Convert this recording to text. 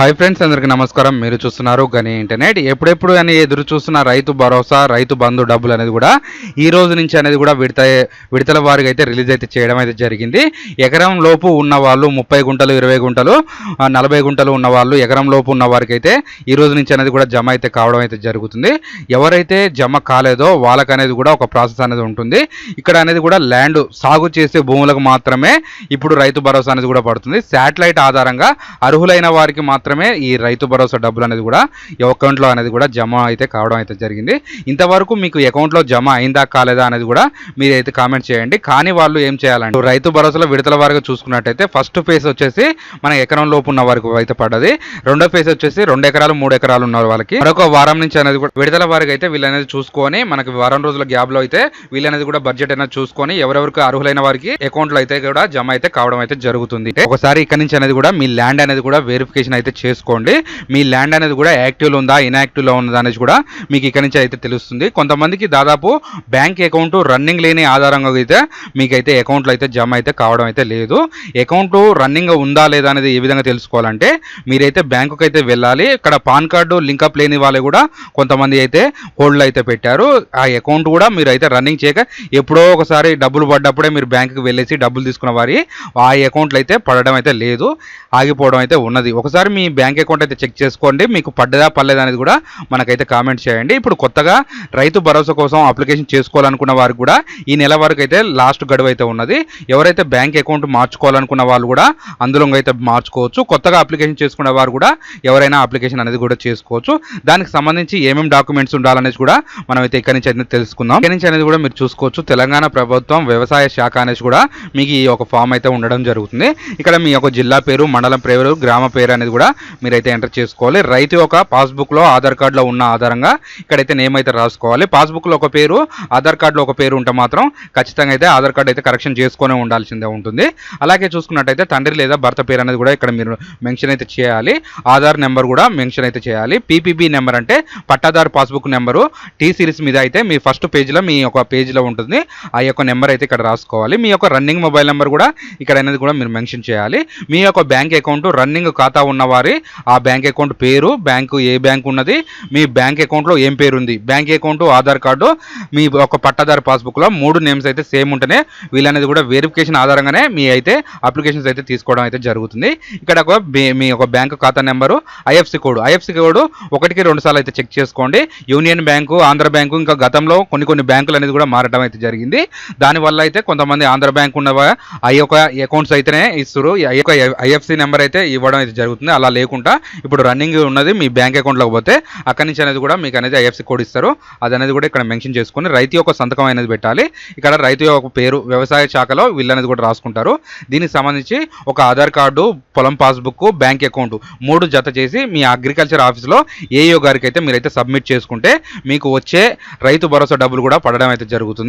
Hi friends, అందరికీ నమస్కారం. మీరు చూస్తున్నారు గని ఇంటర్నెట్. ఎప్పుడెప్పుడు అని ఎదురు చూస్తున్న రైతు భరోసా, రైతు బంధు డబ్బులు అనేది కూడా ఈ రోజు నుంచి అనేది కూడా విడతల వారికి అయితే రిలీజ్ అయితే చేయడం అయితే జరిగింది. ఎకరం లోపు ఉన్న వాళ్ళు 30 గుంటలు, 20 గుంటలు, 40 గుంటలు ఉన్న వాళ్ళు, ఎకరం లోపు ఉన్న వారికి అయితే ఈ రోజు నుంచి అనేది కూడా జమ అయితే కావడం అయితే జరుగుతుంది. ఎవరైతే జమ కాలేదో వాళ్ళకి అనేది కూడా ఒక ప్రాసెస్ అనేది ఉంటుంది. ఇక్కడ అనేది కూడా ల్యాండ్ సాగు చేసే భూములకు మాత్రమే ఇప్పుడు రైతు భరోసా అనేది కూడా పడుతుంది. శాటిలైట్ ఆధారంగా అర్హులైన వారికి మాత్రమే ఈ రైతు భరోసా డబ్బులు అనేది కూడా అకౌంట్లో అనేది కూడా జమ అయితే కావడం అయితే జరిగింది. ఇంతవరకు మీకు అకౌంట్లో జమ అయిందా కాలేదా అనేది కూడా మీరైతే కామెంట్ చేయండి. కానీ వాళ్ళు ఏం చేయాలంటే రైతు భరోసాలో విడతల వారిగా చూసుకున్నట్టయితే ఫస్ట్ ఫేజ్ వచ్చేసి మన ఎకరం లోపు ఉన్న వారికి అయితే పడ్డది. రెండో ఫేజ్ వచ్చేసి 2 ఎకరాలు 3 ఎకరాలు ఉన్న వాళ్ళకి మరొక వారం నుంచి అనేది కూడా విడతల వారికి అయితే వీళ్ళు అనేది చూసుకొని మనకి వారం రోజుల గ్యాప్ లో అయితే వీళ్ళు అనేది కూడా బడ్జెట్ అనేది చూసుకొని ఎవరెవరికి అర్హులైన వారికి అకౌంట్లో అయితే కూడా జమ అయితే కావడం అయితే జరుగుతుంది. ఒకసారి ఇక్కడ నుంచి అనేది కూడా మీ ల్యాండ్ అనేది కూడా వెరిఫికేషన్ అయితే చేసుకోండి. మీ ల్యాండ్ అనేది కూడా యాక్టివ్లో ఉందా, ఇన్యాక్టివ్లో ఉందా అనేది కూడా మీకు ఇక్కడ నుంచి అయితే తెలుస్తుంది. కొంతమందికి దాదాపు బ్యాంక్ అకౌంట్ రన్నింగ్ లేని ఆధారంగా అయితే మీకైతే అకౌంట్లో అయితే జమ అయితే కావడం అయితే లేదు. అకౌంట్ రన్నింగ్ ఉందా లేదా అనేది ఏ విధంగా తెలుసుకోవాలంటే మీరైతే బ్యాంకుకి అయితే వెళ్ళాలి. ఇక్కడ పాన్ కార్డు లింకప్ లేని వాళ్ళు కూడా కొంతమంది అయితే హోల్డ్లో అయితే పెట్టారు. ఆ అకౌంట్ కూడా మీరు అయితే రన్నింగ్ చేయక ఎప్పుడో ఒకసారి డబ్బులు పడ్డప్పుడే మీరు బ్యాంకుకి వెళ్ళేసి డబ్బులు తీసుకున్న వారి ఆ అకౌంట్లో అయితే పడడం అయితే లేదు, ఆగిపోవడం అయితే ఉన్నది. ఒకసారి మీ బ్యాంక్ అకౌంట్ అయితే చెక్ చేసుకోండి. మీకు పడ్డదా పడలేదా అనేది కూడా మనకైతే కామెంట్ చేయండి. ఇప్పుడు కొత్తగా రైతు భరోసా కోసం అప్లికేషన్ చేసుకోవాలనుకున్న వారికి కూడా ఈ నెల వరకు అయితే లాస్ట్ గడువు అయితే ఉన్నది. ఎవరైతే బ్యాంక్ అకౌంట్ మార్చుకోవాలనుకున్న వాళ్ళు కూడా అందులో అయితే మార్చుకోవచ్చు. కొత్తగా అప్లికేషన్ చేసుకునే వారు కూడా ఎవరైనా అప్లికేషన్ అనేది కూడా చేసుకోవచ్చు. దానికి సంబంధించి ఏమేమి డాక్యుమెంట్స్ ఉండాలనేది కూడా మనం అయితే ఇక్కడి నుంచి అయితే తెలుసుకుందాం. ఇక్కడి నుంచి అనేది కూడా మీరు చూసుకోవచ్చు. తెలంగాణ ప్రభుత్వం వ్యవసాయ శాఖ అనేది కూడా మీకు ఈ ఒక ఫామ్ అయితే ఉండడం జరుగుతుంది. ఇక్కడ మీ యొక్క జిల్లా పేరు, మండలం పేరు, గ్రామ పేరు అనేది కూడా మీరైతే ఎంటర్ చేసుకోవాలి. రైతు యొక్క పాస్బుక్లో ఆధార్ కార్డులో ఉన్న ఆధారంగా ఇక్కడైతే నేమ్ అయితే రాసుకోవాలి. పాస్బుక్లో ఒక పేరు, ఆధార్ కార్డులో ఒక పేరు ఉంటే మాత్రం ఖచ్చితంగా అయితే ఆధార్ కార్డు అయితే కరెక్షన్ చేసుకొని ఉండాల్సిందే ఉంటుంది. అలాగే చూసుకున్నట్టయితే తండ్రి లేదా భర్త పేరు అనేది కూడా ఇక్కడ మీరు మెన్షన్ అయితే చేయాలి. ఆధార్ నెంబర్ కూడా మెన్షన్ అయితే చేయాలి. పీపీబీ నెంబర్ అంటే పట్టాదారు పాస్బుక్ నెంబరు టీ సిరీస్ మీద అయితే మీ ఫస్ట్ పేజ్లో మీ యొక్క పేజ్లో ఉంటుంది. ఆ యొక్క నెంబర్ అయితే ఇక్కడ రాసుకోవాలి. మీ యొక్క రన్నింగ్ మొబైల్ నెంబర్ కూడా ఇక్కడ అనేది కూడా మీరు మెన్షన్ చేయాలి. మీ యొక్క బ్యాంక్ అకౌంట్ రన్నింగ్ ఖాతా ఉన్నవారి ఆ బ్యాంక్ అకౌంట్ పేరు, బ్యాంకు ఏ బ్యాంక్ ఉన్నది, మీ బ్యాంక్ అకౌంట్లో ఏం పేరు ఉంది, బ్యాంక్ అకౌంట్, ఆధార్ కార్డు, మీ ఒక పట్టాదారు పాస్బుక్లో 3 నేమ్స్ అయితే సేమ్ ఉంటేనే వీళ్ళనేది కూడా వెరిఫికేషన్ ఆధారంగానే మీ అయితే అప్లికేషన్స్ అయితే తీసుకోవడం అయితే జరుగుతుంది. ఇక్కడ మీ ఒక బ్యాంక్ ఖాతా నెంబరు, ఐఎఫ్సి కోడ్ 1కి 2 సార్లు అయితే చెక్ చేసుకోండి. యూనియన్ బ్యాంకు, ఆంధ్ర బ్యాంకు, ఇంకా గతంలో కొన్ని బ్యాంకులు అనేది కూడా మారడం అయితే జరిగింది. దానివల్ల అయితే కొంతమంది ఆంధ్ర బ్యాంక్ ఉన్న ఆ యొక్క అకౌంట్స్ అయితేనే ఇస్తారు, ఐఎఫ్సి నెంబర్ అయితే ఇవ్వడం అయితే జరుగుతుంది. అలా లేకుండా ఇప్పుడు రన్నింగ్ ఉన్నది మీ బ్యాంక్ అకౌంట్లోకి పోతే అక్కడి నుంచి అనేది కూడా మీకు అనేది ఐఎఫ్సి కోడ్ ఇస్తారు. అది అనేది కూడా ఇక్కడ మెన్షన్ చేసుకుని రైతు యొక్క సంతకం అనేది పెట్టాలి. ఇక్కడ రైతు యొక్క పేరు వ్యవసాయ శాఖలో వీళ్ళు అనేది కూడా రాసుకుంటారు. దీనికి సంబంధించి ఒక ఆధార్ కార్డు, పొలం పాస్బుక్, బ్యాంక్ అకౌంట్ 3 జత చేసి మీ అగ్రికల్చర్ ఆఫీస్లో ఏఈఓ గారికి అయితే మీరైతే సబ్మిట్ చేసుకుంటే మీకు వచ్చే రైతు భరోసా డబ్బులు కూడా పడడం అయితే జరుగుతుంది.